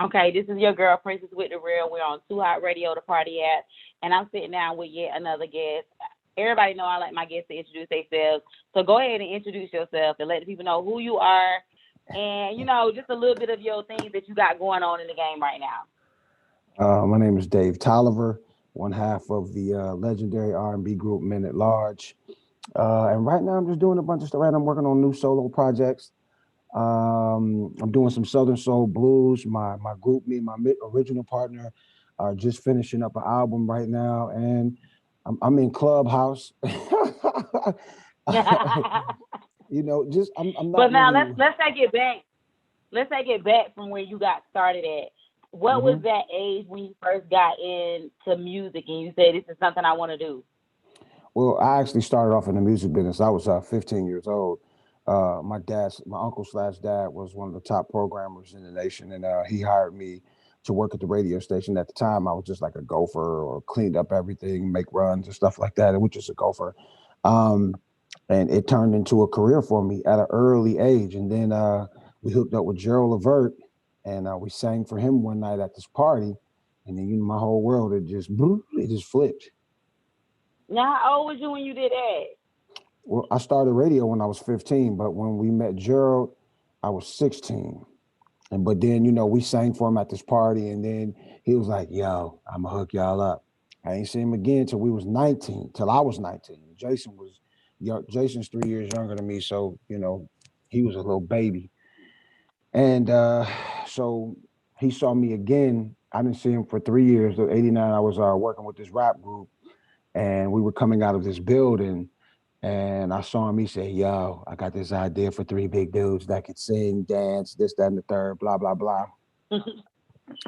Okay, this is your girl, Princess with the Real. We're on 2hotradio, the party at, and I'm sitting down with yet another guest. Everybody know I like my guests to introduce themselves. So go ahead and introduce yourself and let the people know who you are and, just a little bit of your things that you got going on in the game right now. My name is Dave Tolliver, one half of the legendary R&B group Men at Large. And right now I'm just doing a bunch of stuff. Right, I'm working on new solo projects. I'm doing some Southern Soul blues. My group, me and my original partner, are just finishing up an album right now, and I'm in Clubhouse. Just I'm But not now really. let's take it back. Let's take it back from where you got started at. What was Mhm. that age when you first got into music and you said this is something I want to do? Well, I actually started off in the music business. I was 15 years old. My uncle slash dad was one of the top programmers in the nation, and he hired me to work at the radio station. At the time, I was just like a gopher or cleaned up everything, make runs and stuff like that, which is a gopher. Um, and it turned into a career for me at an early age. And then we hooked up with Gerald Levert, and we sang for him one night at this party. And then my whole world it just flipped. Now, how old was you when you did that? Well, I started radio when I was 15, but when we met Gerald, I was 16. And but then, we sang for him at this party, and then he was like, "Yo, I'ma hook y'all up." I ain't seen him again till we was 19, till I was 19. Jason was young. Jason's 3 years younger than me, so he was a little baby. And so he saw me again. I didn't see him for 3 years. In '89, I was working with this rap group, and we were coming out of this building, and I saw him. He said, "Yo, I got this idea for three big dudes that could sing, dance, this, that, and the third, blah, blah, blah."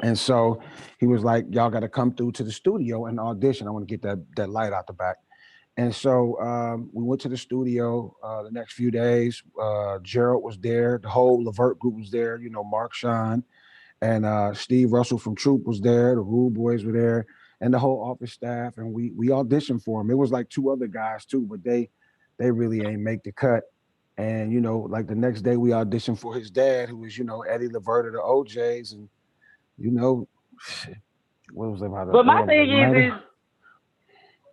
And so he was like, "Y'all got to come through to the studio and audition. I want to get that light out the back." And so we went to the studio the next few days. Gerald was there. The whole Levert group was there. Mark Sean and Steve Russell from Troop was there. The Rude Boys were there, and the whole office staff. And we auditioned for him. It was like two other guys too, but they really ain't make the cut. And like the next day we auditioned for his dad, who was Eddie Levert of the OJ's, and you know what was about But what I was like 90.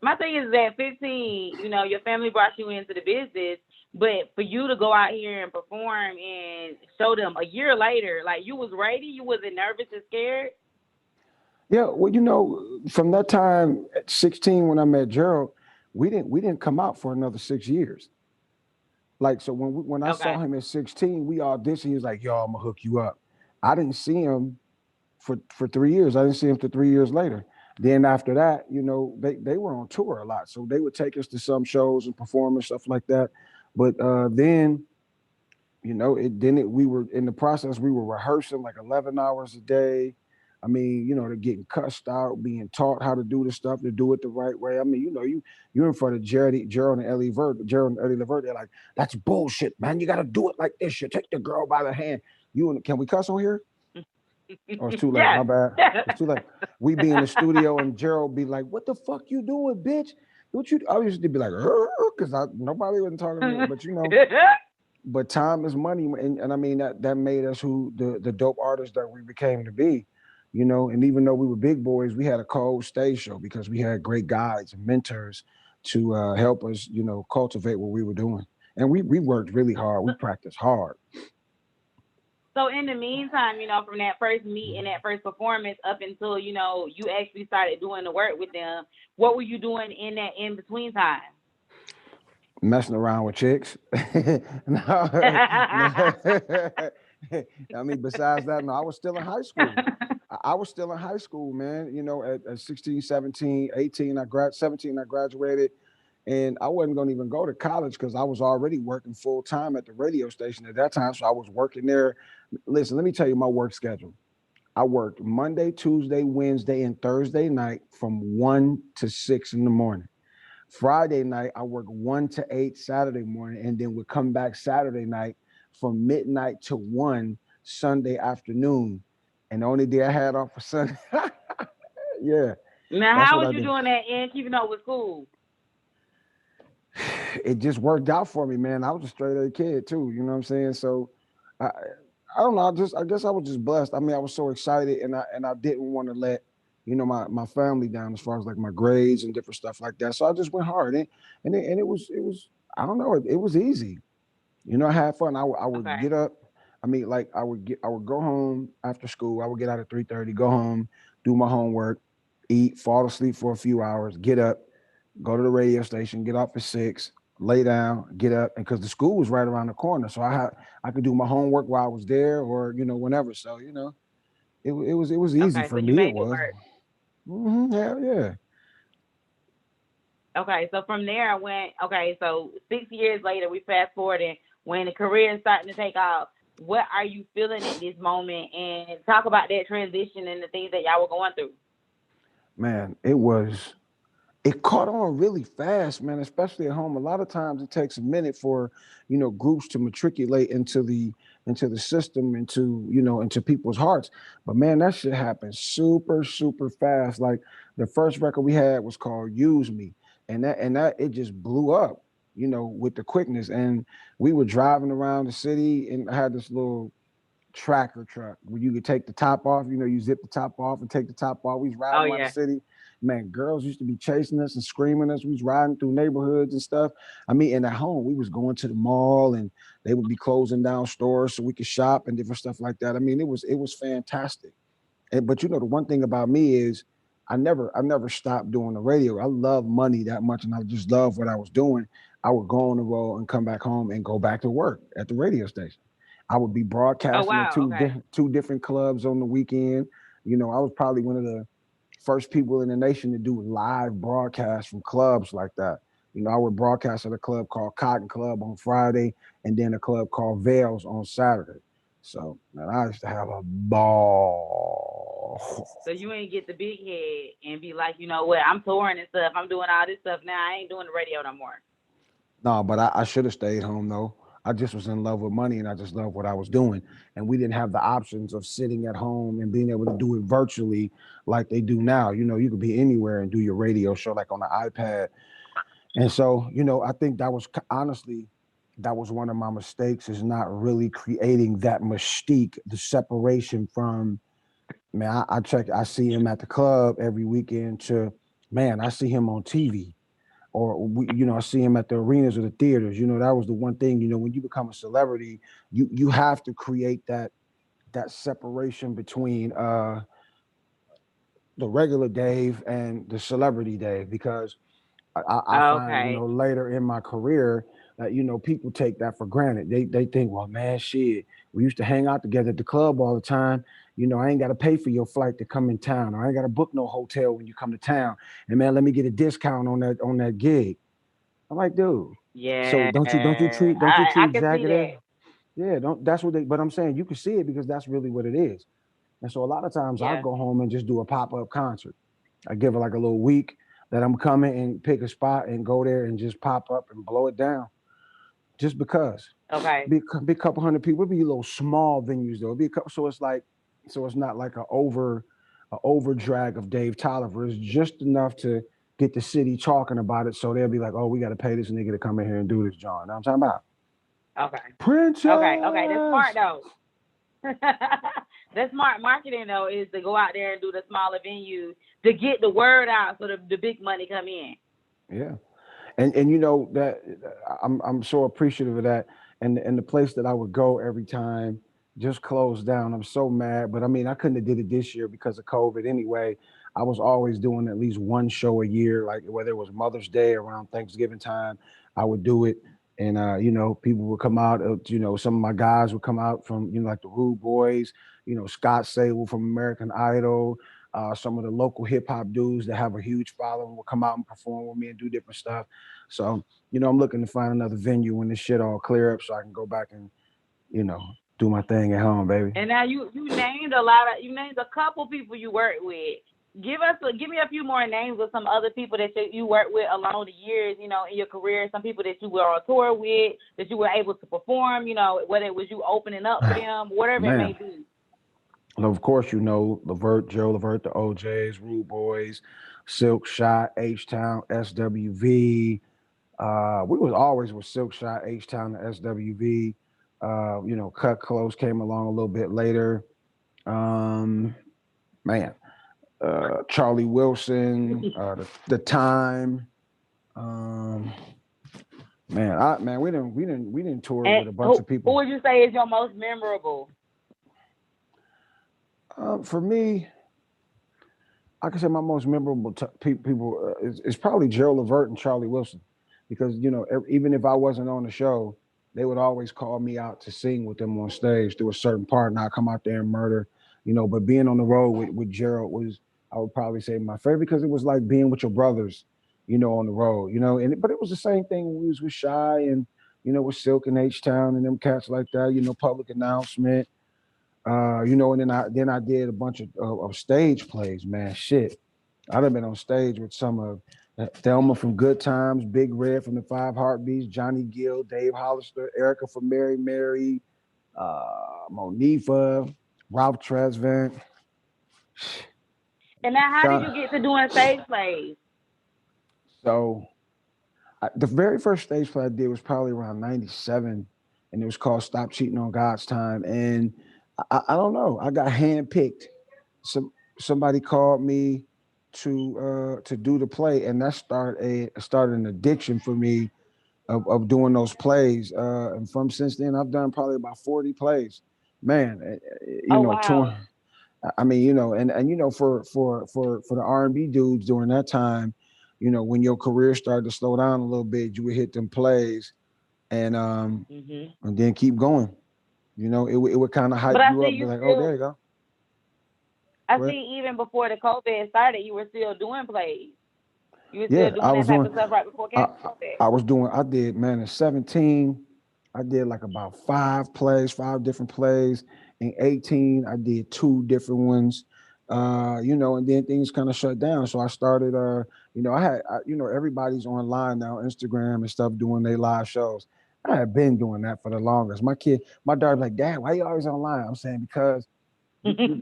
my thing is that 15, your family brought you into the business, but for you to go out here and perform and show them a year later, like you was ready, you wasn't nervous and scared. Yeah, well, from that time at 16 when I met Gerald, we didn't come out for another 6 years. Like so when I Okay. saw him at 16, we auditioned. He was like, "Yo, I'm gonna hook you up." I didn't see him for 3 years. I didn't see him till 3 years later. Then after that, they were on tour a lot, so they would take us to some shows and perform and stuff like that. But then we were in the process. We were rehearsing like 11 hours a day. I mean, they're getting cussed out, being taught how to do the stuff, to do it the right way. I mean, you're in front of Gerald and Gerald and Eddie Levert. They're like, "That's bullshit, man. You got to do it like this. You take the girl by the hand. Can we cuss on here? Oh, it's too late. Yes. My bad. It's too late. We be in the studio and Gerald be like, "What the fuck you doing, bitch? What you?" I used to be like, because nobody wasn't talking to me, but but time is money, and I mean that made us who the dope artists that we became to be, and even though we were big boys, we had a cold stage show because we had great guides and mentors to help us, cultivate what we were doing. And we worked really hard. We practiced hard. So in the meantime, from that first meet and that first performance up until, you actually started doing the work with them, what were you doing in that in between time? Messing around with chicks. No, no. I mean, besides that, no, I was still in high school. I was still in high school, man. At 16, 17, 18, 17, I graduated. And I wasn't going to even go to college because I was already working full time at the radio station at that time. So I was working there. Listen, let me tell you my work schedule. I worked Monday, Tuesday, Wednesday, and Thursday night from 1 to 6 in the morning. Friday night, I work 1 to 8 Saturday morning, and then would come back Saturday night from midnight to 1 Sunday afternoon. And the only day I had off for Sunday, yeah, Now, that's how what was I you did. doing that and keeping up with school? It just worked out for me, man. I was a straight A kid too, you know what I'm saying? So I, I don't know. I guess I was just blessed. I mean, I was so excited, and I didn't want to let my family down as far as like my grades and different stuff like that. So I just went hard, and it was I don't know. It was easy. I had fun. I would Okay. get up. I mean, like I would go home after school. I would get out at 3:30, go home, do my homework, eat, fall asleep for a few hours, get up, go to the radio station, get off at 6, lay down, get up, and because the school was right around the corner, so I could do my homework while I was there, or whenever. So it was easy Okay. So for you me. It made it was. work. Hell yeah. Okay. So from there, I went. Okay. So 6 years later, we fast forward, and when the career is starting to take off, what are you feeling at this moment? And talk about that transition and the things that y'all were going through. Man, it caught on really fast, man, especially at home. A lot of times it takes a minute for, groups to matriculate into the system, into people's hearts. But man, that shit happened super, super fast. Like the first record we had was called Use Me. And that it just blew up, with the quickness. And we were driving around the city and I had this little tracker truck where you could take the top off. You zip the top off and take the top off. We was Oh riding around the yeah. city. Man, girls used to be chasing us and screaming us. We was riding through neighborhoods and stuff. I mean, and at home, we was going to the mall and they would be closing down stores so we could shop and different stuff like that. I mean, it was fantastic. But the one thing about me is I never stopped doing the radio. I love money that much and I just love what I was doing. I would go on the road and come back home and go back to work at the radio station. I would be Oh broadcasting at wow. Okay. two different clubs on the weekend. I was probably one of the first people in the nation to do live broadcasts from clubs like that. I would broadcast at a club called Cotton Club on Friday and then a club called Vales on Saturday. So, man, I used to have a ball. So you ain't get the big head and be like, you know what, I'm touring and stuff. I'm doing all this stuff now. I ain't doing the radio no more. No, but I should have stayed home though. I just was in love with money and I just loved what I was doing. And we didn't have the options of sitting at home and being able to do it virtually like they do now. You could be anywhere and do your radio show like on the iPad. And so, I think that was honestly, that was one of my mistakes is not really creating that mystique, the separation from, man, I see him at the club every weekend to, man, I see him on TV or I see him at the arenas or the theaters. That was the one thing. When you become a celebrity, you have to create that separation between the regular Dave and the celebrity Dave because I find Okay. later in my career that people take that for granted. They think, well, man, shit, we used to hang out together at the club all the time. I ain't got to pay for your flight to come in town, or I ain't got to book no hotel when you come to town. And man, let me get a discount on that gig. I'm like, dude. So Yeah. I don't you treat can see Jagged that. Edge? Yeah, don't. That's what they. But I'm saying you can see it because that's really what it is. And so a lot of times I'll Yeah. go home and just do a pop up concert. I give it like a little week that I'm coming and pick a spot and go there and just pop up and blow it down. Just because. Okay. Be a couple hundred people. It'd be little small venues though. It'd be a couple, so it's not like a over drag of Dave Tolliver. It's just enough to get the city talking about it. So they'll be like, oh, we got to pay this nigga to come in here and do this, John. Know what I'm talking about? Okay. Okay. Okay. That's smart Princess. though. That's smart marketing though, is to go out there and do the smaller venues to get the word out so the big money come in. Yeah. And that I'm so appreciative of that. And the place that I would go every time just closed down. I'm so mad, but I mean I couldn't have did it this year because of COVID anyway. I was always doing at least one show a year, like whether it was Mother's Day around Thanksgiving time, I would do it. And people would come out. Some of my guys would come out from like the Rude Boys, Scott Sable from American Idol. Some of the local hip hop dudes that have a huge following will come out and perform with me and do different stuff. So, I'm looking to find another venue when this shit all clear up so I can go back and, you know, do my thing at home, baby. And now you named a lot of you named a couple people you work with. Give me a few more names of some other people that you worked with along the years, in your career. Some people that you were on tour with, that you were able to perform, whether it was you opening up for them, whatever it may Man, be. and of course, Levert, Joe Levert, the OJs, Rude Boys, Silk Shot, H Town, SWV. We was always with Silk Shot, H Town, and SWV. Cut Close came along a little bit later. Um, man, Charlie Wilson, the Time. Um, we didn't tour And with a bunch of who people. would you say is your most memorable? For me, I can say my most memorable people is probably Gerald Levert and Charlie Wilson, because even if I wasn't on the show, they would always call me out to sing with them on stage through a certain part, and I come out there and murder. But being on the road with Gerald was, I would probably say, my favorite, because it was like being with your brothers, on the road. But it was the same thing when we was with Shy and with Silk and H Town and them cats like that. Public Announcement. And then I did a bunch of stage plays, man. Shit. I'd have been on stage with some of Thelma from Good Times, Big Red from the Five Heartbeats, Johnny Gill, Dave Hollister, Erica from Mary Mary, Monifa, Ralph Tresvant. And now, how did John. you get to doing stage plays? So the very first stage play I did was probably around 97, and it was called Stop Cheating on God's Time. And I don't know, I got handpicked. Somebody called me to do the play, and that started an addiction for me of doing those plays. And from since then, I've done probably about 40 plays. Man, Oh touring. wow. I mean, for the R&B dudes during that time, when your career started to slow down a little bit, you would hit them plays, and Mhm. and then keep going. It would kind of But hype I you see up, be you like, oh, there still. you go. I Go ahead. see even before the COVID started, you were still doing plays. You were still Yeah, I doing was that type doing. of stuff right before I, COVID. I did, man, in 17, I did like about five different plays. In 18, I did two different ones. And then things kind of shut down. So I started, everybody's online now, Instagram and stuff, doing their live shows. I had been doing that for the longest. My daughter's like, Dad, why you always online? I'm saying, because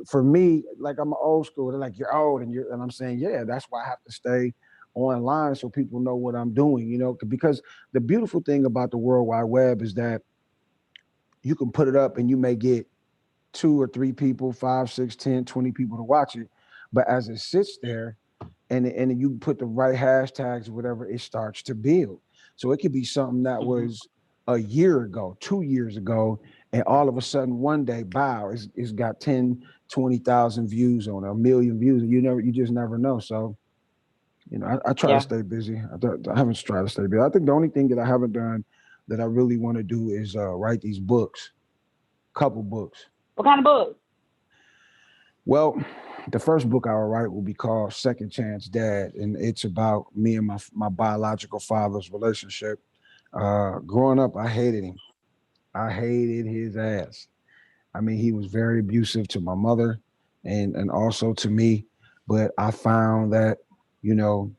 for me, like, I'm old school. They're like, you're old, and I'm saying, yeah, that's why I have to stay online so people know what I'm doing. Because the beautiful thing about the World Wide Web is that you can put it up and you may get two or three people, 5, 6, 10, 20 people to watch it, but as it sits there, and you put the right hashtags or whatever, it starts to build. So it could be something that Mhm. was a year ago, 2 years ago, and all of a sudden one day, wow, it's got 10, 20,000 views on it, a million views. You just never know. So, I try to Yeah. stay busy. I haven't tried to stay busy. I think the only thing that I haven't done that I really want to do is write these books, couple books. What kind of books? Well, the first book I will write will be called Second Chance Dad, and it's about me and my biological father's relationship. Growing up, I hated him. I hated his ass. I mean, he was very abusive to my mother, and also to me. But I found that, you know,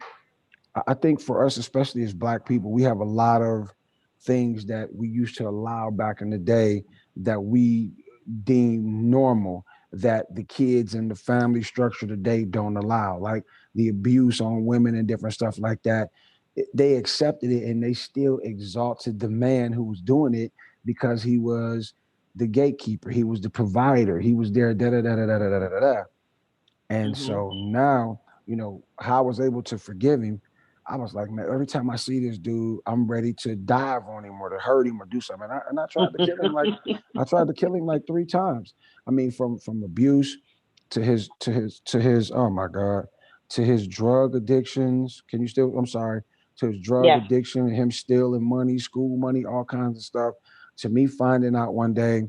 I think for us, especially as Black people, we have a lot of things that we used to allow back in the day that we deem normal, that the kids and the family structure today don't allow, like the abuse on women and different stuff like that. They accepted it, and they still exalted the man who was doing it because he was the gatekeeper, he was the provider, he was there, da da da da da da da da da. And Mhm. so now, how I was able to forgive him. I was like, man, every time I see this dude, I'm ready to dive on him or to hurt him or do something. And I tried to kill him like 3 times. I mean, from abuse to his oh my God, to his drug addictions. Can you still? I'm sorry. To his drug Yeah. addiction, him stealing money, school money, all kinds of stuff. To me finding out one day,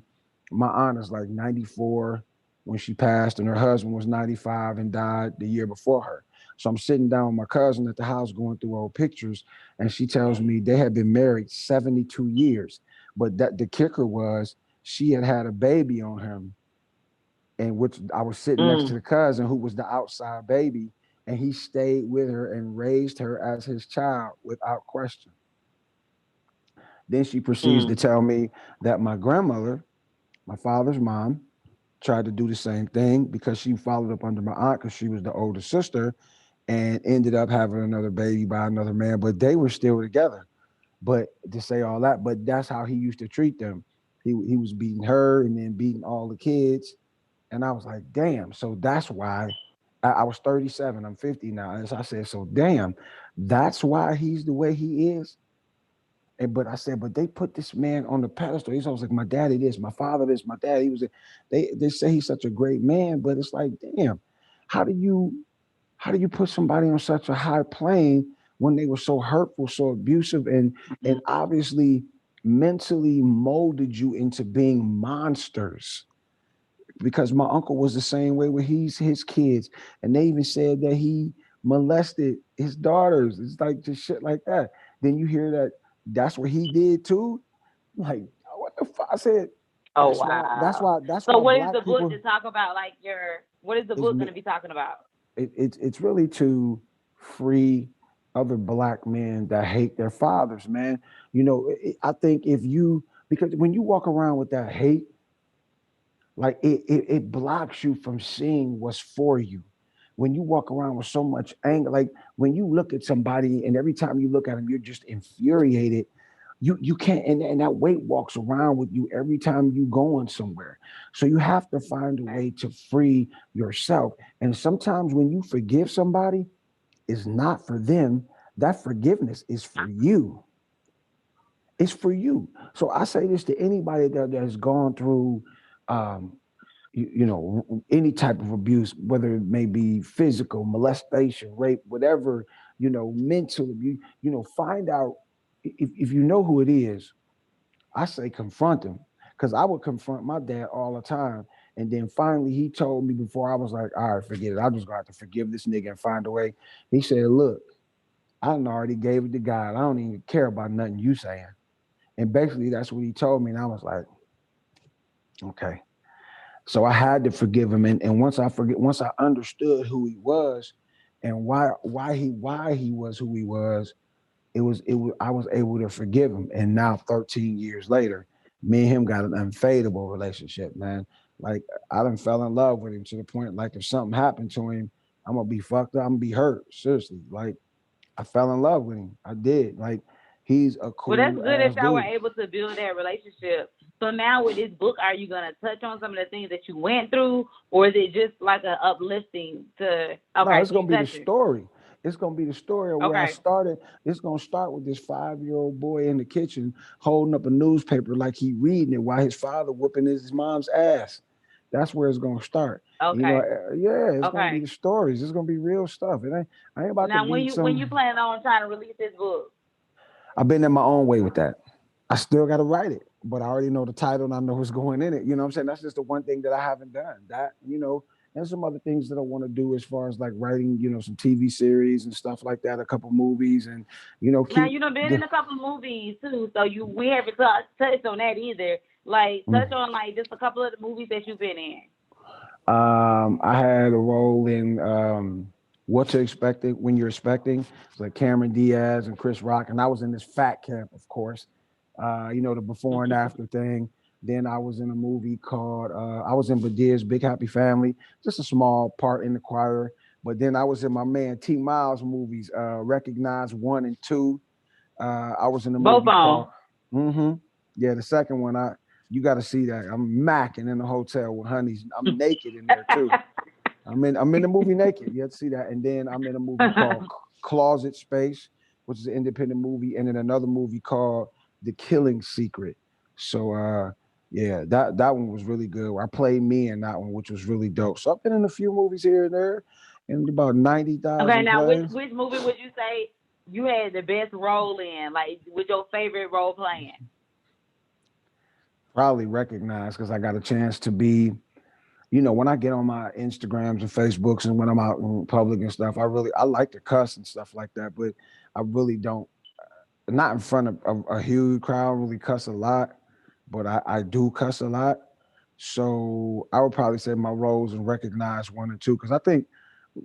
my aunt is like 94 when she passed, and her husband was 95 and died the year before her. So I'm sitting down with my cousin at the house going through old pictures, and she tells me they had been married 72 years. But that the kicker was she had had a baby on him, and which I was sitting next to Mm. the cousin who was the outside baby, and he stayed with her and raised her as his child without question. Then she proceeds to Mm. tell me that my grandmother, my father's mom, tried to do the same thing because she followed up under my aunt because she was the older sister and ended up having another baby by another man, but they were still together. But to say all that, but that's how he used to treat them. He was beating her and then beating all the kids. And I was like, damn. So that's why I was 37. I'm 50 now. And so I said, so damn, that's why he's the way he is. And but I said, but they put this man on the pedestal. He's always like, my daddy this, my father this, my dad. He was. They say he's such a great man, but it's like, damn, how do you how do you put somebody on such a high plane when they were so hurtful, so abusive, and obviously mentally molded you into being monsters? Because my uncle was the same way with his kids, and they even said that he molested his daughters. It's like just shit like that. Then you hear that that's what he did too. Like, what the fuck? I said, Oh that's why. That's wow. why. That's So why what is the black book to people talk about? Like what is the is book going to be talking about? it's really to free other black men that hate their fathers, man. I think if you because when you walk around with that hate, like it blocks you from seeing what's for you. When you walk around with so much anger, like when you look at somebody and every time you look at them, you're just infuriated. You can't, and that weight walks around with you every time you going somewhere. So you have to find a Okay. way to free yourself. And sometimes when you forgive somebody, it's not for them. That forgiveness is for you. It's for you. So I say this to anybody that has gone through um, any type of abuse, whether it may be physical, molestation, rape, whatever, mental abuse, find out if you know who it is. I say confront him, because I would confront my dad all the time. And then finally he told me, before I was like, all right, forget it. I'm just going to have to forgive this nigga and find a way. He said, look, I done already gave it to God. I don't even care about nothing you saying. And basically that's what he told me. And I was like, okay. So I had to forgive him. And once I understood who he was and why he was who he was, it was I was able to forgive him. And now 13 years later, me and him got an unfadable relationship, man. Like, I done fell in love with him to the point, like, if something happened to him, I'm gonna be fucked up, I'm gonna be hurt. Seriously. Like, I fell in love with him. I did. Like, he's a Well, that's cool good that ass y'all were dude. able to build that relationship. So now with this book, are you gonna touch on some of the things that you went through, or is it just like a uplifting to? No, Okay, it's so you gonna be the touching. story. It's gonna be the story of where I Okay, started. It's gonna start with this 5-year-old boy in the kitchen holding up a newspaper like he reading it while his father whooping his mom's ass. That's where it's gonna start. okay, Yeah, it's gonna be okay. the stories. It's gonna be real stuff. I ain't about to Now, be when you some. plan on trying to release this book? I've been in my own way with that. I still got to write it, but I already know the title and I know what's going in it. You know what I'm saying? That's just the one thing that I haven't done. And some other things that I want to do as far as like writing, some TV series and stuff like that, a couple movies, and Now keep. you done been in a couple of movies too, so we haven't touched on that either. Like touch Mm. on like just a couple of the movies that you've been in. I had a role in What to Expect When You're Expecting. It's like Cameron Diaz and Chris Rock, and I was in this fat camp, of course. The before and after thing. Then I was in a movie called I was in Badier's Big Happy Family, just a small part in the choir. But then I was in my man T Miles movies, Recognize 1 and 2. I was in a Both movie on. called mm-hmm. Yeah, the second one. You got to see that. I'm macking in the hotel with honeys. I'm naked in there too. I'm in the movie naked. You have to see that. And then I'm in a movie called Closet Space, which is an independent movie, and then another movie called The Killing Secret. So yeah, that one was really good. I played me in that one, which was really dope. So I've been in a few movies here and there, and about ninety Okay, thousand now plays. which movie would you say you had the best role in? Like, with your favorite role playing? Probably recognized because I got a chance to be. When I get on my Instagrams and Facebooks and when I'm out in public and stuff, I like to cuss and stuff like that, but I really don't. Not in front of a huge crowd, really cuss a lot, but I do cuss a lot. So I would probably say my roles and Recognize 1 and 2, because I think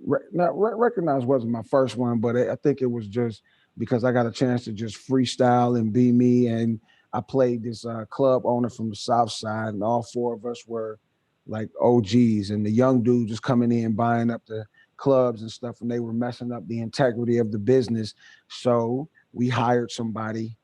Recognize wasn't my first one, but I think it was just because I got a chance to just freestyle and be me. And I played this club owner from the South Side, and all four of us were like OGs, and the young dudes just coming in buying up the clubs and stuff, and they were messing up the integrity of the business. So we hired somebody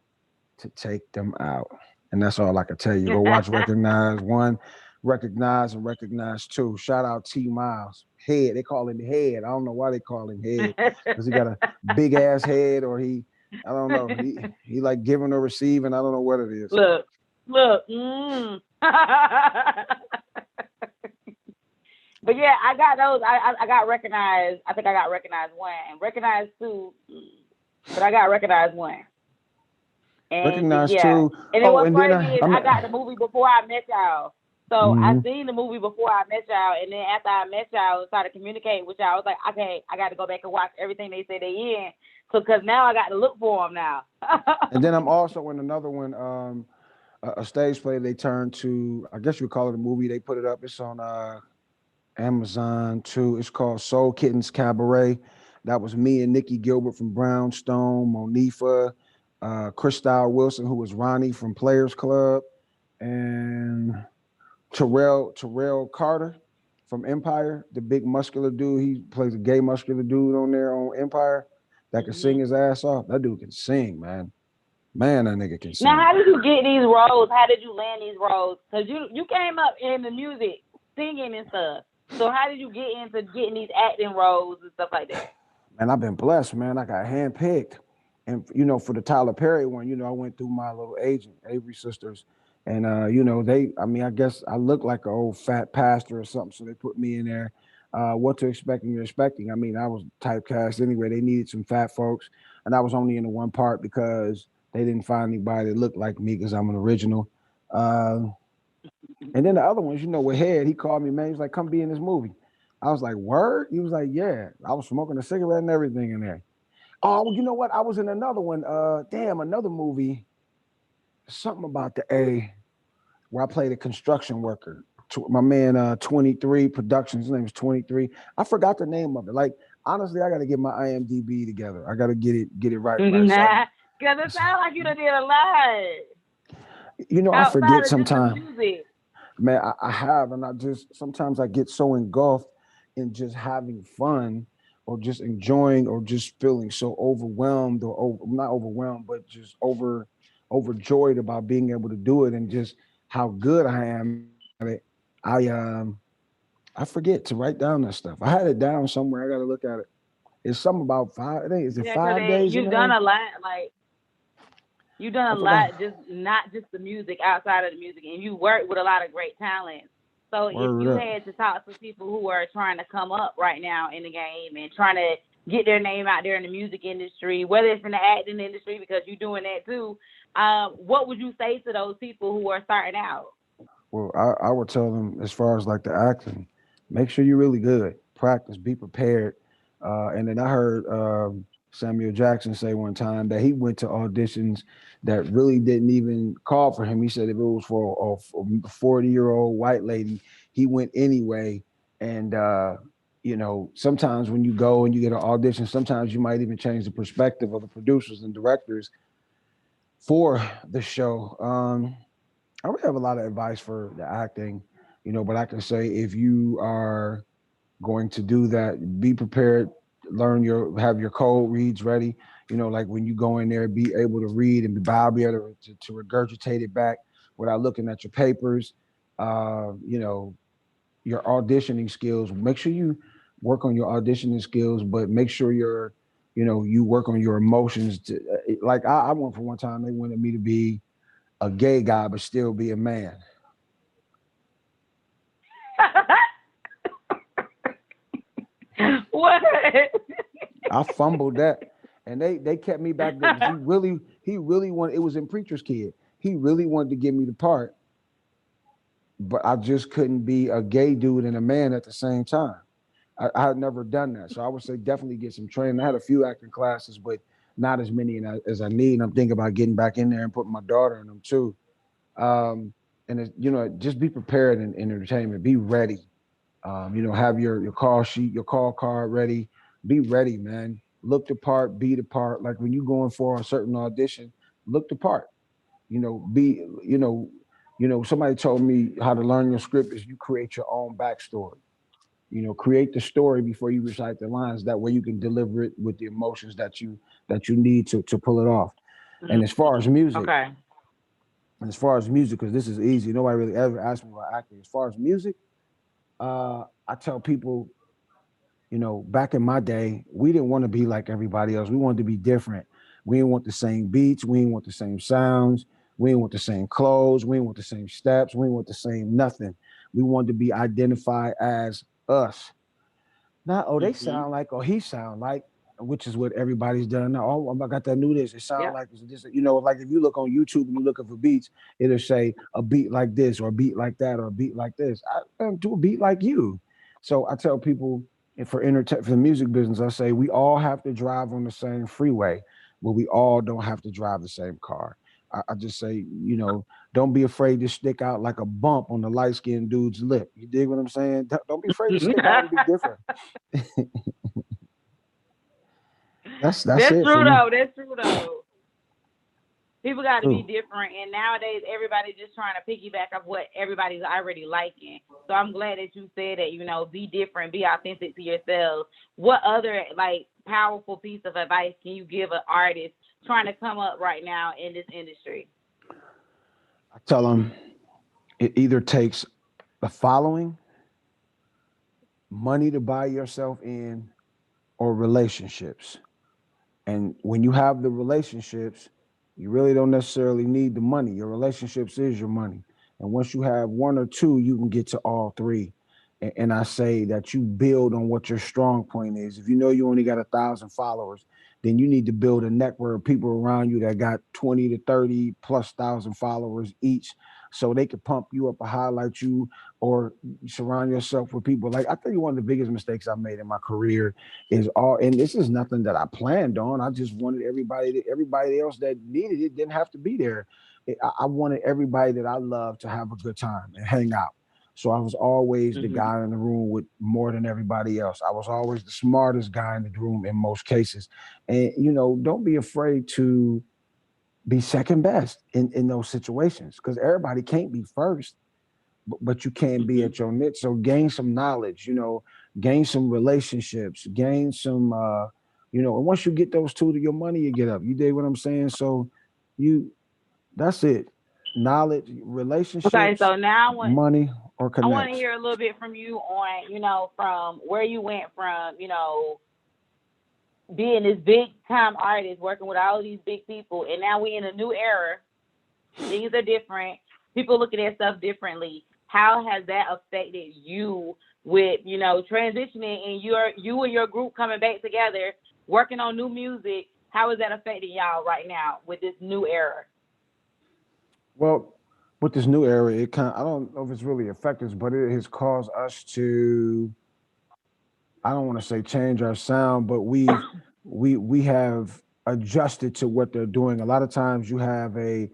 to take them out. And that's all I can tell you. Go watch Recognize 1, Recognize, and Recognize 2. Shout out T Miles. Head. They call him Head. I don't know why they call him Head. Because he got a big ass head, or I don't know. He like giving or receiving. I don't know what it is. Look. But yeah, I got those. I got Recognized. I think I got Recognized 1 and Recognized 2, but I got Recognized 1. And Recognize yeah, 2. and it Oh, was and then crazy is I got the movie before I met y'all. So I Mhm. seen the movie before I met y'all, and then after I met y'all and started communicating with y'all, I was like, okay, I got to go back and watch everything they say they in, so because now I got to look for them now. And then I'm also in another one, a stage play they turned to. I guess you would call it a movie. They put it up. It's on Amazon too. It's called Soul Kittens Cabaret. That was me and Nikki Gilbert from Brownstone, Monifa, Christyle Wilson, who was Ronnie from Players Club, and Terrell Carter from Empire, the big muscular dude. He plays a gay muscular dude on there on Empire that can sing his ass off. That dude can sing, man. Man, that nigga can Now, sing. how did you get these roles? How did you land these roles? Because you came up in the music, singing and stuff. So how did you get into getting these acting roles and stuff like that? And I've been blessed, man. I got handpicked. And for the Tyler Perry one, I went through my little agent, Avery Sisters. And I guess I look like an old fat pastor or something. So they put me in there. What to expect and you're expecting. I mean, I was typecast anyway. They needed some fat folks. And I was only in the one part because they didn't find anybody that looked like me because I'm an original. Uh, and then the other ones, with Head, he called me, man. He's like, come be in this movie. I was like, word? He was like, yeah. I was smoking a cigarette and everything in there. Oh, well, you know what? I was in another one. Another movie. Something about the A, where I played a construction worker. My man, 23 Productions. His name is 23. I forgot the name of it. Like, honestly, I got to get my IMDb together. I got to get it right. So Nah, because it sounds like you done did a lot I outside forget of just the sometimes. music. Man, I have, and I just sometimes I get so engulfed in just having fun or just enjoying or just feeling so overwhelmed not overwhelmed, but just overjoyed about being able to do it and just how good I am at it. I forget to write down that stuff. I had it down somewhere. I got to look at it. It's something about 5. I think is it Yeah, because 5 days in you've done A? a lot. Like you've done I a lot, forgot. just not just the music, outside of the music, and you work with a lot of great talent. So if Word you up. had to talk to people who are trying to come up right now in the game and trying to get their name out there in the music industry, whether it's in the acting industry because you're doing that too, what would you say to those people who are starting out? Well, I would tell them as far as like the acting, make sure you're really good. Practice, be prepared. And then I heard Samuel Jackson say one time that he went to auditions that really didn't even call for him. He said if it was for a 40-year-old white lady, he went anyway. And sometimes when you go and you get an audition, sometimes you might even change the perspective of the producers and directors for the show. I don't have a lot of advice for the acting, but I can say if you are going to do that, be prepared, have your code reads ready. Like when you go in there, be able to read and be able to regurgitate it back without looking at your papers. Your auditioning skills. Make sure you work on your auditioning skills, but make sure you work on your emotions. Like I went for one time, they wanted me to be a gay guy but still be a man. What? I fumbled that, and they kept me back there because he really wanted. It was in Preacher's Kid. He really wanted to give me the part, but I just couldn't be a gay dude and a man at the same time. I had never done that, so I would say definitely get some training. I had a few acting classes, but not as many as I need. And I'm thinking about getting back in there and putting my daughter in them too. Um, and just be prepared in entertainment. Be ready. Have your call sheet, your call card ready. Be ready, man. Look the part, be the part. Like when you're going for a certain audition, look the part. Be Somebody told me how to learn your script is you create your own backstory. Create the story before you recite the lines. That way you can deliver it with the emotions that you need to pull it off. And as far as music, Okay. And as far as music, because this is easy, nobody really ever asked me about acting. As far as music, I tell people, back in my day, we didn't want to be like everybody else. We wanted to be different. We didn't want the same beats. We didn't want the same sounds. We didn't want the same clothes. We didn't want the same steps. We didn't want the same nothing. We wanted to be identified as us. Not, oh, they Mhm. sound like, oh, he sound like, which is what everybody's done now. Oh, I got that new this. It sound Yep. like it's just, like if you look on YouTube and you looking for beats, it'll say a beat like this or a beat like that or a beat like this. I do a beat like you. So I tell people, and for the music business, I say we all have to drive on the same freeway, but we all don't have to drive the same car. I just say, don't be afraid to stick out like a bump on the light skinned dude's lip. You dig what I'm saying? Don't be afraid to stick out and be different. That's That's it for true me. though. That's true though. People got to be True. different, and nowadays everybody's just trying to piggyback off what everybody's already liking. So I'm glad that you said that. Be different, be authentic to yourselves. What other like powerful piece of advice can you give an artist trying to come up right now in this industry? I tell them it either takes the following: money to buy yourself in, or relationships. And when you have the relationships, you really don't necessarily need the money. Your relationships is your money. And once you have one or two, you can get to all three. And I say that you build on what your strong point is. If you know you only got 1,000 followers, then you need to build a network of people around you that got 20 to 30 plus thousand followers each, so they could pump you up or highlight you, or surround yourself with people. Like, I tell you, one of the biggest mistakes I made in my career is all, and this is nothing that I planned on. I just wanted everybody else that needed it didn't have to be there. I wanted everybody that I love to have a good time and hang out. So I was always the Hmm. guy in the room with more than everybody else. I was always the smartest guy in the room in most cases. And don't be afraid to be second best in those situations, because everybody can't be first, but you can be Hmm. at your niche. So gain some knowledge, gain some relationships, gain some, and once you get those two to your money, you get up. You dig what I'm saying? So you, that's it. Knowledge, Okay, relationships, so now money, or I want to connects. hear a little bit from you on, from where you went from, being this big time artist, working with all these big people, and now we in a new era. Things are different. People looking at stuff differently. How has that affected you with, transitioning and you and your group coming back together, working on new music? How is that affecting y'all right now with this new era? Well, with this new era, it kind of, I don't know if it's really affected us, but it has caused us to, I don't want to say change our sound, but we have adjusted to what they're doing. A lot of times you have a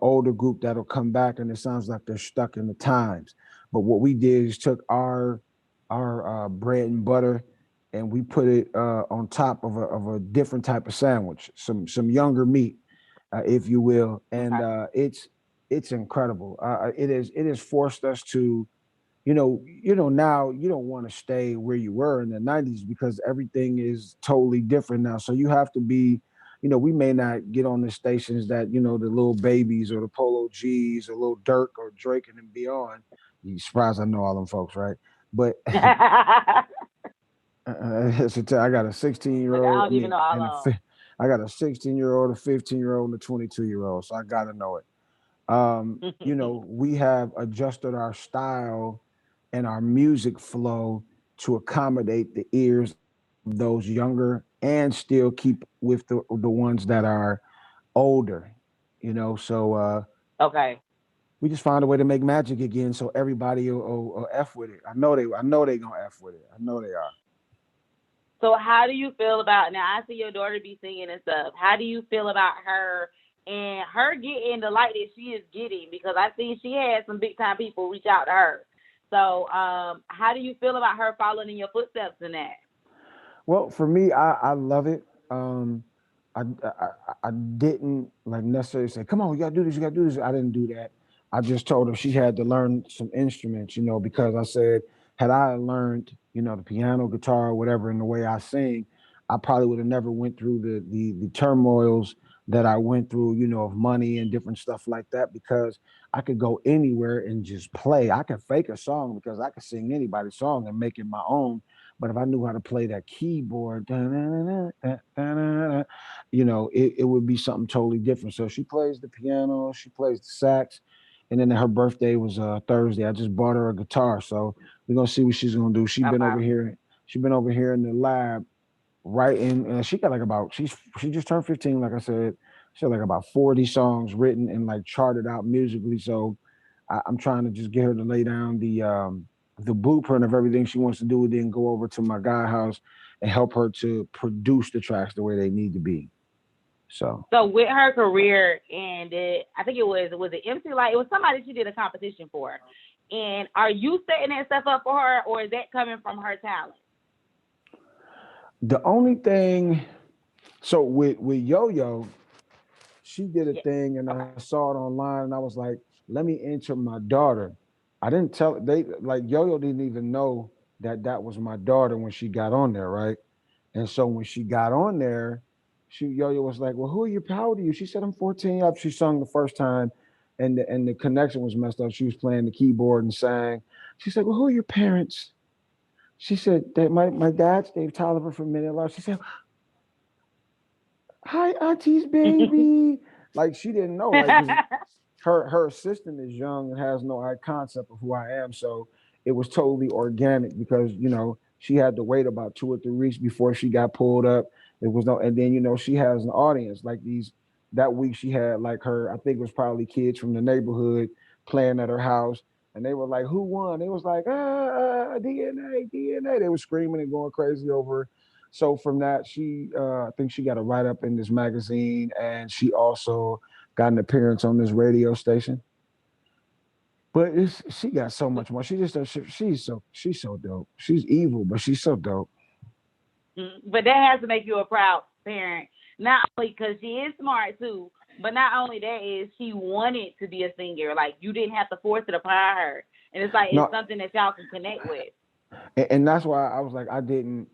older group that'll come back and it sounds like they're stuck in the times. But what we did is took our bread and butter, and we put it on top of a different type of sandwich, some younger meat, if you will, and Okay. it's incredible. It has forced us to, now you don't want to stay where you were in the 90s, because everything is totally different now. So you have to be, we may not get on the stations that, the little babies or the Polo G's or little Dirk or Drake and then beyond. You surprised I know all them folks, right? But I got a 16-year Look, I old, don't even know and all I got a 16-year old, a 15-year old, and a 22-year old. So I got to know it. of We have adjusted our style and our music flow to accommodate the ears of those younger, and still keep with the ones that are older. So okay. we just found a way to make magic again, so everybody will f with it. I know they gonna f with it. I know they are. So how do you feel about now? I see your daughter be singing and stuff. How do you feel about her and her getting the light that she is getting? Because I see she had some big time people reach out to her. So how do you feel about her following in your footsteps in that? Well, for me, I love it. I didn't like necessarily say, "Come on, you gotta do this, you gotta do this." I didn't do that. I just told her she had to learn some instruments, because I said, had I learned, the piano, guitar, whatever, in the way I sing, I probably would have never went through the turmoils that I went through, of money and different stuff like that, because I could go anywhere and just play. I could fake a song because I could sing anybody's song and make it my own. But if I knew how to play that keyboard, it would be something totally different. So she plays the piano, she plays the sax, and then her birthday was Thursday. I just bought her a guitar, so we're gonna see what she's gonna do. She's been over Okay. here. She's been over here in the lab writing. She got like she just turned 15. Like I said, she had like about 40 songs written and like charted out musically. So I'm trying to just get her to lay down the blueprint of everything she wants to do, and then go over to my guy house and help her to produce the tracks the way they need to be. So So with her career, and I think it was an MC Light. It was somebody she did a competition for. And are you setting that stuff up for her, or is that coming from her talent? the only thing, so with Yo Yo, she did a Yeah. thing and I Okay. saw it online and I was like, let me enter my daughter. I didn't tell they like Yo Yo didn't even know that that was my daughter when she got on there, right? And so when she got on there, Yo Yo was like, well, who are you? How old are you? She said, I'm 14. Up, she sung the first time, and the connection was messed up. She was playing the keyboard and sang. She said, well, who are your parents? She said that my dad's Dave Tolliver from Minute Love. She said, hi, Auntie's baby. Like she didn't know, like, because her assistant is young and has no concept of who I am. So it was totally organic because she had to wait about 2 or 3 weeks before she got pulled up. It was no, and then she has an audience like these. That week she had like her, I think it was probably kids from the neighborhood playing at her house, and they were like, "Who won?" They was like, DNA, DNA." They were screaming and going crazy over her. So from that, I think she got a write up in this magazine, and she also got an appearance on this radio station. But she got so much more. She just she's so dope. She's evil, but she's so dope. But that has to make you a proud parent, not only because she is smart too, but not only that is she wanted to be a singer. Like you didn't have to force it upon her, and it's like it's No, something that y'all can connect with. and that's why I was like, I didn't.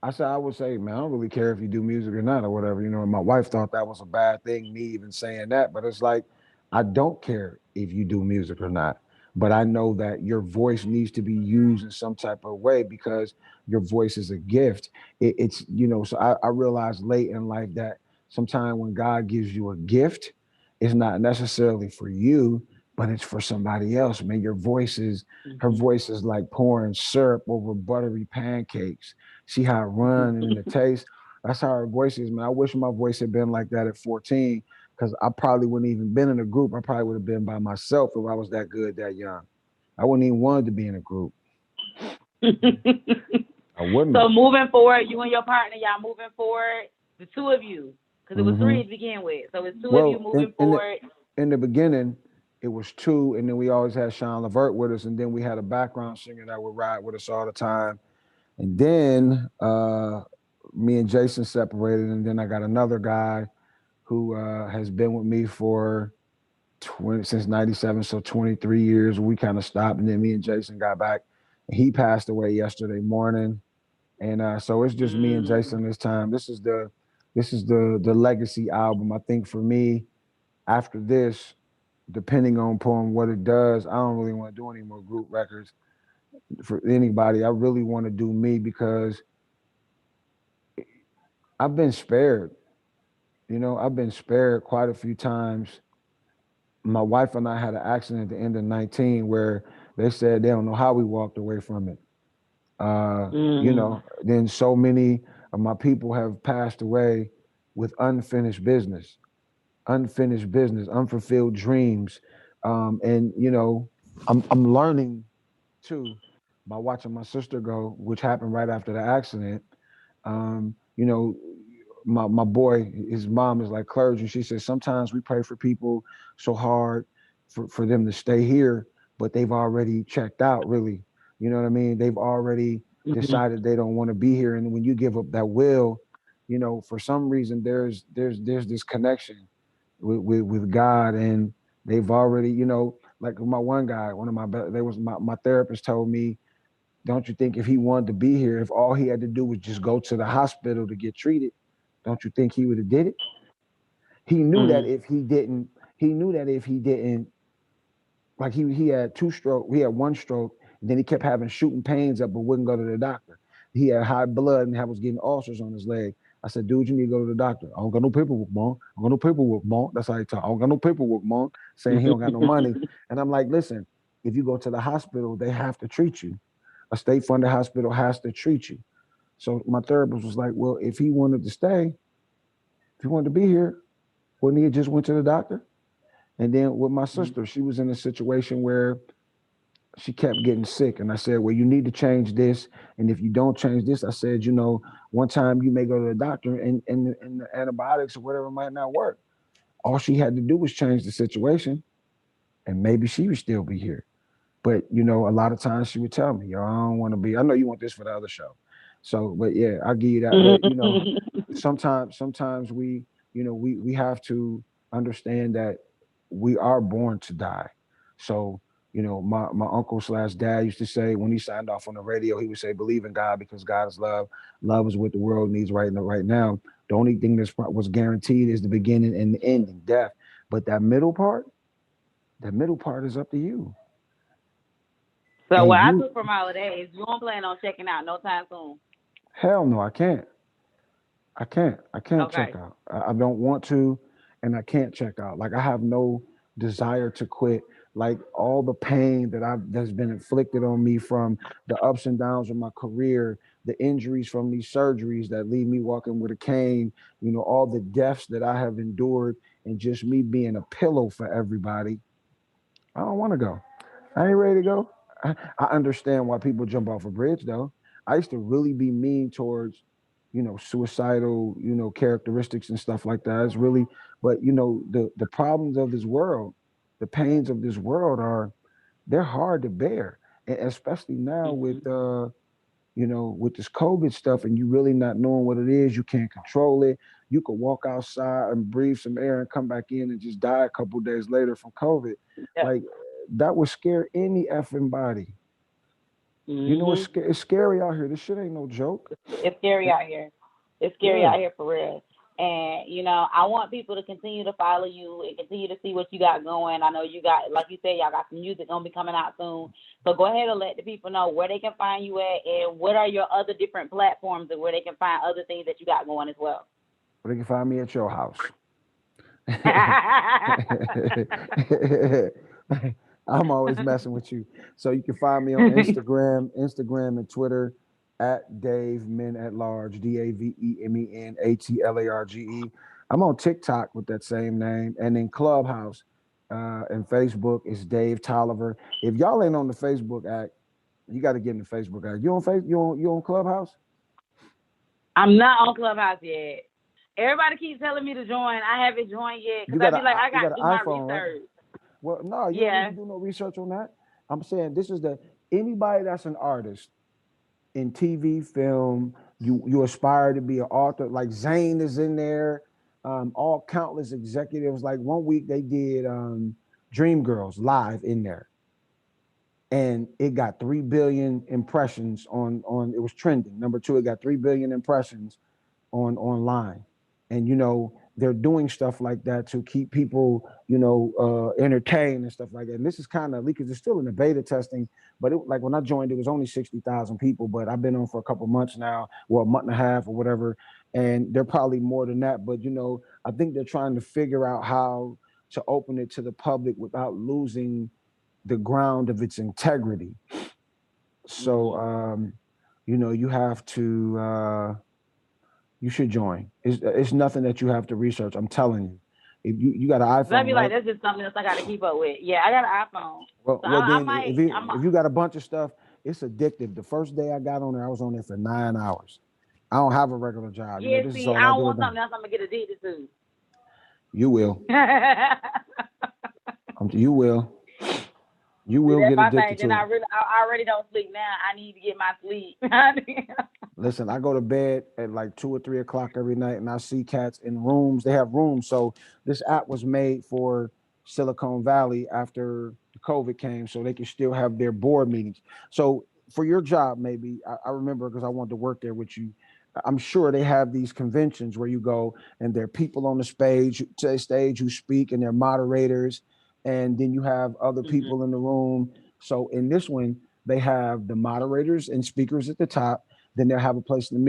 I said I would say, man, I don't really care if you do music or not or whatever. And my wife thought that was a bad thing, me even saying that. But it's like, I don't care if you do music or not. But I know that your voice needs to be used in some type of way because your voice is a gift. So I realized late in life that sometimes when God gives you a gift, it's not necessarily for you, but it's for somebody else. Man, her Mm-hmm. voice is like pouring syrup over buttery pancakes. See how it run and the taste. That's how her voice is, man. I wish my voice had been like that at 14, because I probably wouldn't even been in a group. I probably would have been by myself if I was that good, that young. I wouldn't even want to be in a group. I wouldn't So have. moving forward, you and your partner, y'all moving forward, the two of you, because it was Hmm. three to begin with. So it's two of you Well, moving forward. in the beginning, it was two, and then we always had Sean Levert with us, and then we had a background singer that would ride with us all the time. And then me and Jason separated, and then I got another guy who has been with me for since '97, so 23 years. We kind of stopped, and then me and Jason got back. And he passed away yesterday morning, and so it's just me and Mm. Jason this time. This is the legacy album. I think for me, after this, depending on what it does, I don't really want to do any more group records for anybody. I really want to do me because I've been spared. I've been spared quite a few times. My wife and I had an accident at the end of 19 where they said they don't know how we walked away from it. Mm. Then so many of my people have passed away with unfulfilled dreams. And I'm learning too by watching my sister go, which happened right after the accident. Um, you know, my boy, his mom is like clergy. She says sometimes we pray for people so hard for them to stay here, but they've already checked out, really. You know what I mean? They've already Mhm. decided they don't want to be here. And when you give up that will, for some reason there's this connection with God, and they've already, like my one guy, one of my they was my therapist told me, don't you think if he wanted to be here, if all he had to do was just go to the hospital to get treated, don't you think he would have did it? He knew that Mm. if he didn't, he knew that if he didn't, like he had two stroke, he had one stroke, and then he kept having shooting pains up, but wouldn't go to the doctor. He had high blood and was getting ulcers on his leg. I said, dude, you need to go to the doctor. I don't got no paperwork, mom. I don't got no paperwork, mom. That's how he talk. I don't got no paperwork, mom. Saying he don't got no money. And I'm like, listen, if you go to the hospital, they have to treat you. A state funded hospital has to treat you. So my therapist was like, well, if he wanted to stay, if he wanted to be here, wouldn't he have just went to the doctor? And then with my sister, she was in a situation where she kept getting sick. And I said, well, you need to change this. And if you don't change this, I said, one time you may go to the doctor and the antibiotics or whatever might not work. All she had to do was change the situation and maybe she would still be here. But, a lot of times she would tell me, yo, I don't want to be, I know you want this for the other show. So, but yeah, I'll give you that. But, sometimes we have to understand that we are born to die. So, my uncle slash dad used to say when he signed off on the radio, he would say, believe in God because God is love. Love is what the world needs right now. The only thing that was guaranteed is the beginning and the ending, death. But that middle part is up to you. So And what I you, took from all of that is you don't plan on checking out no time soon. hell no, I can't. I can't check Okay. out. I don't want to, and I can't check out. Like I have no desire to quit. Like all the pain that's been inflicted on me from the ups and downs of my career, the injuries from these surgeries that leave me walking with a cane, all the deaths that I have endured, and just me being a pillow for everybody. I don't want to go. I ain't ready to go. I understand why people jump off a bridge though. I used to really be mean towards, suicidal, characteristics and stuff like that. It's really, but the problems of this world, the pains of this world they're hard to bear. And especially now Mhm. with this COVID stuff and you really not knowing what it is, you can't control it. You could walk outside and breathe some air and come back in and just die a couple days later from COVID. Yep. Like that would scare any effing body. Mhm. It's scary out here. This shit ain't no joke. It's scary out here. It's scary Yeah. out here for real. And I want people to continue to follow you and continue to see what you got going. I know you got, like you said, y'all got some music gonna be coming out soon. So go ahead and let the people know where they can find you at, and what are your other different platforms and where they can find other things that you got going as well. But they can find me at your house. I'm always messing with you. So you can find me on Instagram and Twitter at Dave Men at Large, DaveMeNATLARGE. I'm on TikTok with that same name, and in Clubhouse and Facebook is Dave Tolliver. If y'all ain't on the Facebook act, you got to get in the Facebook act. You on Clubhouse? I'm not on Clubhouse yet. Everybody keeps telling me to join. I haven't joined yet You because I got be like, a I you got got to do an my iPhone, right? research. Well, no, you don't need to Yeah. do no research on that. I'm saying this is the anybody that's an artist in TV, film, you aspire to be an author. Like Zayn is in there. All countless executives. Like one week they did Dreamgirls live in there, and it got 3 billion impressions on. It was trending. Number two, it got 3 billion impressions on online, and they're doing stuff like that to keep people entertained and stuff like that. And this is kind of because it's still in the beta testing, but like when I joined, it was only 60,000 people, but I've been on for a couple months now, well, a month and a half or whatever, and they're probably more than that. But I think they're trying to figure out how to open it to the public without losing the ground of its integrity. So Mm-hmm. you have to you should join. It's nothing that you have to research. I'm telling you. If you got an Cause I iPhone, be like, right? that's just something else I got to keep up with. Yeah, I got an iPhone, Well, so well I then might. if you got a bunch of stuff, it's addictive. The first day I got on there, I was on there for 9 hours. I don't have a regular job. Yeah, This is see, all I I don't do at want night. something else I'm gonna get addicted to. You will. You will. You See, will that's get my addicted thing. Then to it. I already don't sleep now. I need to get my sleep. Listen, I go to bed at like 2 or 3 o'clock every night, and I see cats in rooms. They have rooms. So this app was made for Silicon Valley after COVID came, so they can still have their board meetings. So for your job, maybe I remember because I wanted to work there with you. I'm sure they have these conventions where you go and there are people on the stage who speak, and they're moderators, and then you have other Mhm. people in the room. So in this one, they have the moderators and speakers at the top. Then they'll have a place in the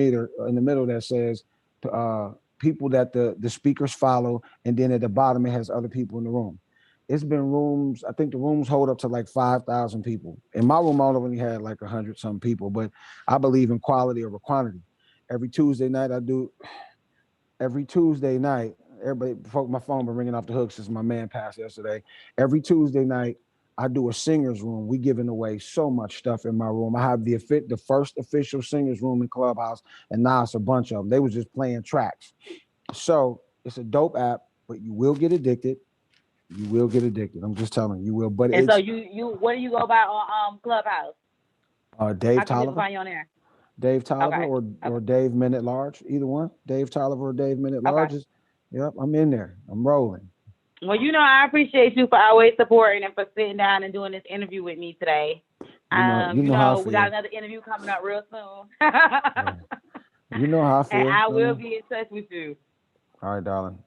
middle that says uh, people that the speakers follow, and then at the bottom it has other people in the room. It's been rooms. I think the rooms hold up to like 5,000 people. In my room, I only had like 100 some people, but I believe in quality over quantity. Every Tuesday night, I do. Every Tuesday night, everybody, my phone been ringing off the hook since my man passed yesterday. Every Tuesday night, I do a singers room. We giving away so much stuff in my room. I have the first official singers room in Clubhouse, and now it's a bunch of them. They was just playing tracks. So it's a dope app, but you will get addicted. You will get addicted. I'm just telling you, you will. But And so it's you what do you go by on Clubhouse? Dave How can people Tolliver. find you on there? Dave Tolliver Okay. or Okay. Dave Minute Large, either one. Dave Tolliver or Dave Minute Okay. Large is, yep, I'm in there. I'm rolling. Well, I appreciate you for always supporting and for sitting down and doing this interview with me today. You know how I We got feel. another interview coming up real soon. Yeah. You know how I And feel. I You know what I will mean? be in touch with you. All right, darling.